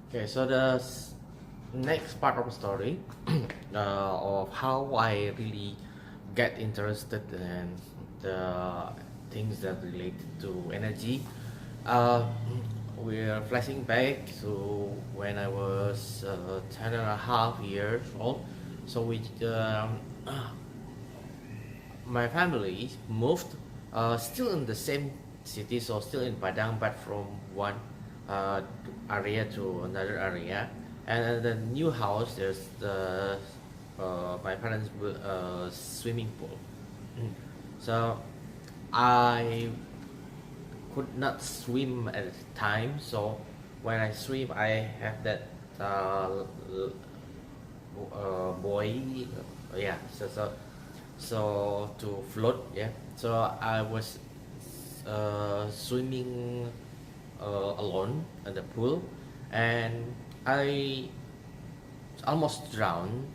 Okay, so the next part of the story of how I really get interested in the things that relate to energy. Uh, we're flashing back to when I was 10 and a half years old. So my family moved still in the same city, so still in Padang, but from one uh, area to another area. And the new house, there's the my parents' swimming pool. Mm. So I could not swim at the time, so when I swim, I have that buoy, yeah. So to float, yeah. So I was swimming alone in the pool, and I almost drowned.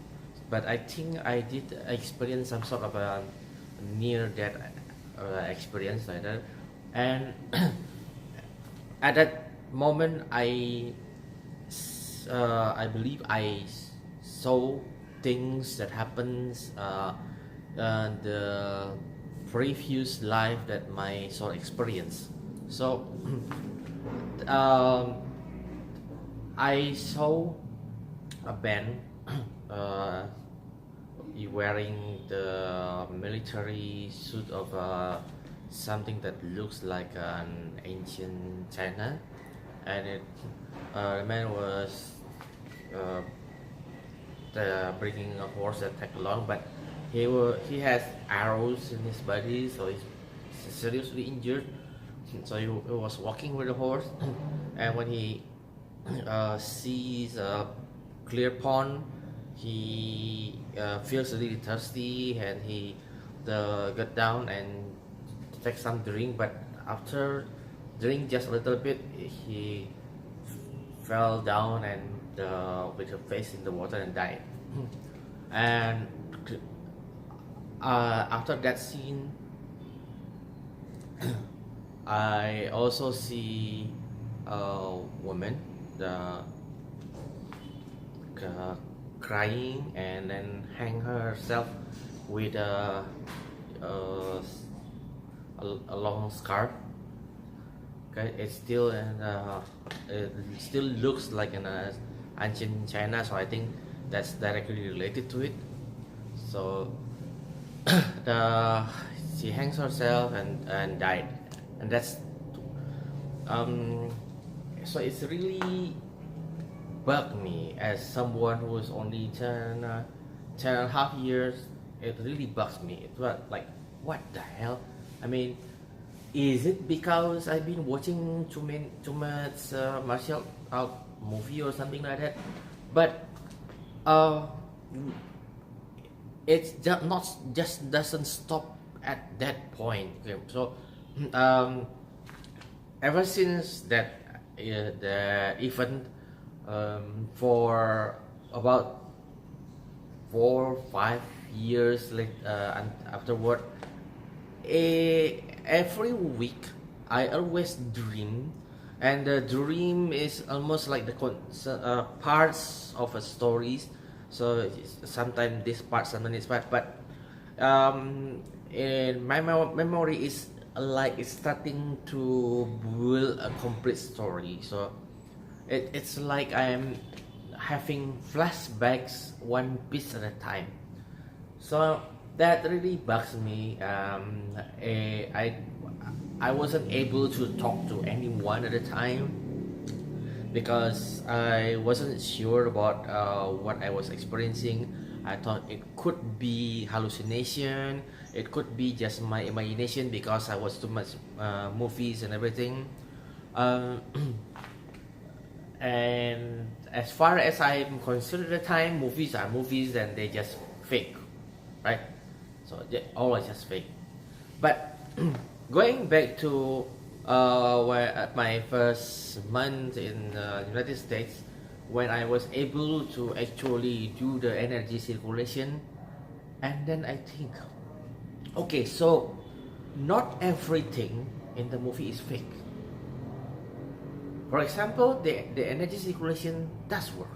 But I think I did experience some sort of a near death experience like that. And at that moment, I believe I saw things that happens the previous life that my soul experienced. So um, I saw a band uh, wearing the military suit of something that looks like an ancient China, and the man was uh, bringing a horse that tag along, but he has arrows in his body, so he's seriously injured. So he was walking with the horse, and when he sees a clear pond, he feels really thirsty, and he got down and take some drink. But after drink just a little bit, he fell down and with her face in the water and died. And after that scene, I also see a woman the crying and then hang herself with a, a long scarf. Okay, it still looks like an ancient China, so I think that's directly related to it. So the she hangs herself and died, and that's um so it's really bugged me as someone who is only 10 and a half years. It really bugs me. It was like, what the hell? I mean, is it because I've been watching too much martial art movie or something like that? But uh, it's just not just doesn't stop at that point. Okay, so um, ever since that the event, for about 4 or 5 years and afterward, every week I always dream, and the dream is almost like the parts of a stories. So sometimes this part, sometimes this part, but in my memory is like it's starting to build a complete story. So it's like I'm having flashbacks one piece at a time. So that really bugs me. I wasn't able to talk to anyone at the time because I wasn't sure about what I was experiencing. I thought it could be hallucination. It could be just my imagination because I watched too much movies and everything. Um, and as far as I'm concerned at the time, movies are movies and they just fake, right? So they always just fake. But going back to where at my first month in the United States, when I was able to actually do the energy circulation, and then I think, okay, so not everything in the movie is fake. For example, the energy circulation does work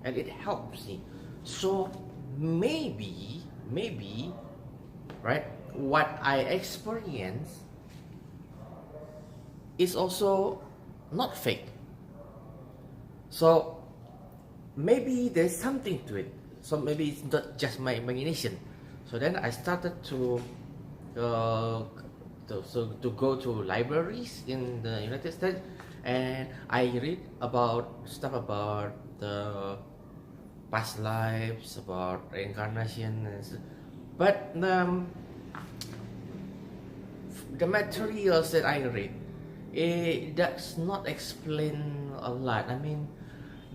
and it helps me. So maybe, right, what I experience is also not fake. So maybe there's something to it. So maybe it's not just my imagination. So then I started to go to libraries in the United States, and I read about stuff about the past lives, about reincarnation, but the materials that I read, it does not explain a lot. I mean,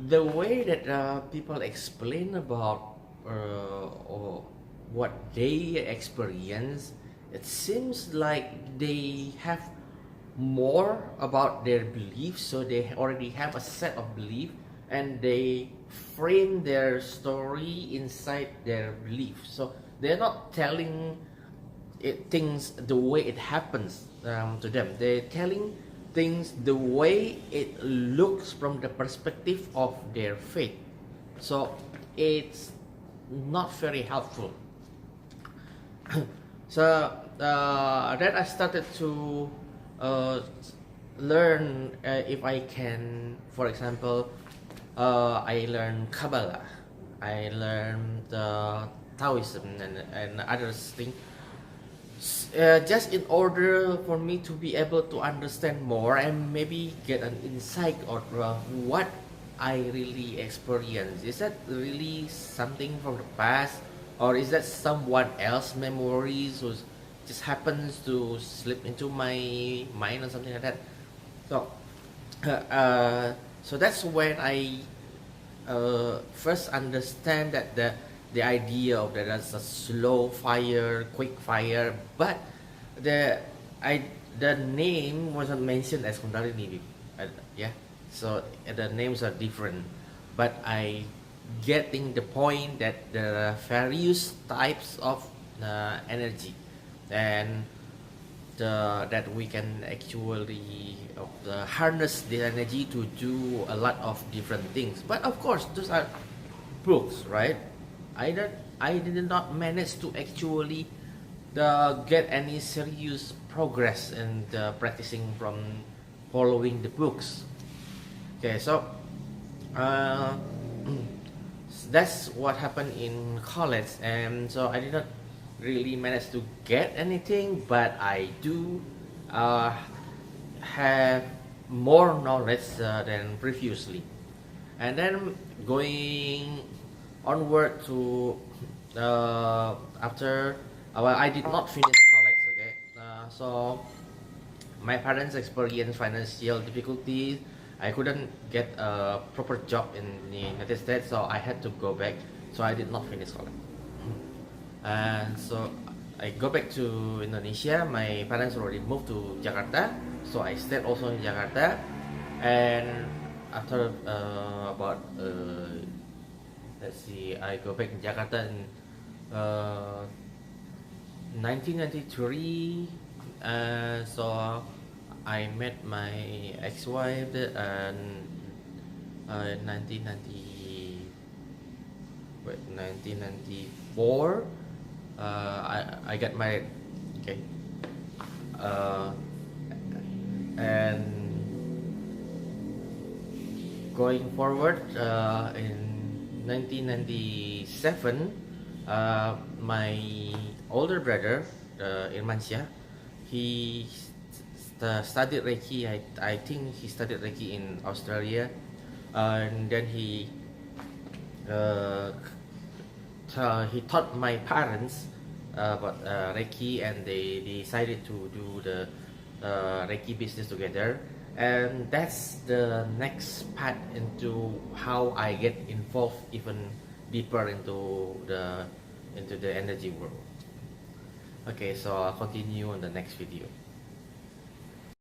the way that people explain about or what they experience, it seems like they have more about their beliefs, so they already have a set of belief and they frame their story inside their belief. So they're not telling things the way it happens to them. They're telling things the way it looks from the perspective of their faith. So it's not very helpful. So then I started to learn, if I can, for example, I learned Kabbalah, I learned Taoism and other things, just in order for me to be able to understand more and maybe get an insight of what I really experienced. Is that really something from the past, or is that someone else's memories who just happens to slip into my mind or something like that? So so that's when I first understand that the idea of that as a slow fire, quick fire, but the name wasn't mentioned as Kundalini. Yeah, so the names are different, but I getting the point that there are various types of energy, and that we can actually harness the energy to do a lot of different things. But of course, those are books, right? I did not manage to actually get any serious progress in practicing from following the books. Okay, so that's what happened in college, and so I did not really manage to get anything, but I do have more knowledge than previously. And then going onward to after well, I did not finish college. Okay, so my parents experienced financial difficulties. I couldn't get a proper job in the United States, so I had to go back. So I did not finish college. And so I go back to Indonesia. My parents already moved to Jakarta, so I stayed also in Jakarta. And after about let's see, I go back in Jakarta in 1993. So I met my ex-wife in 1994. I got married. Okay. And going forward, in 1997, my older brother, Irwan, he studied Reiki. I think he studied Reiki in Australia, and then he taught my parents about Reiki, and they decided to do the Reiki business together. And that's the next part into how I get involved even deeper into the energy world. Okay, so I'll continue on the next video.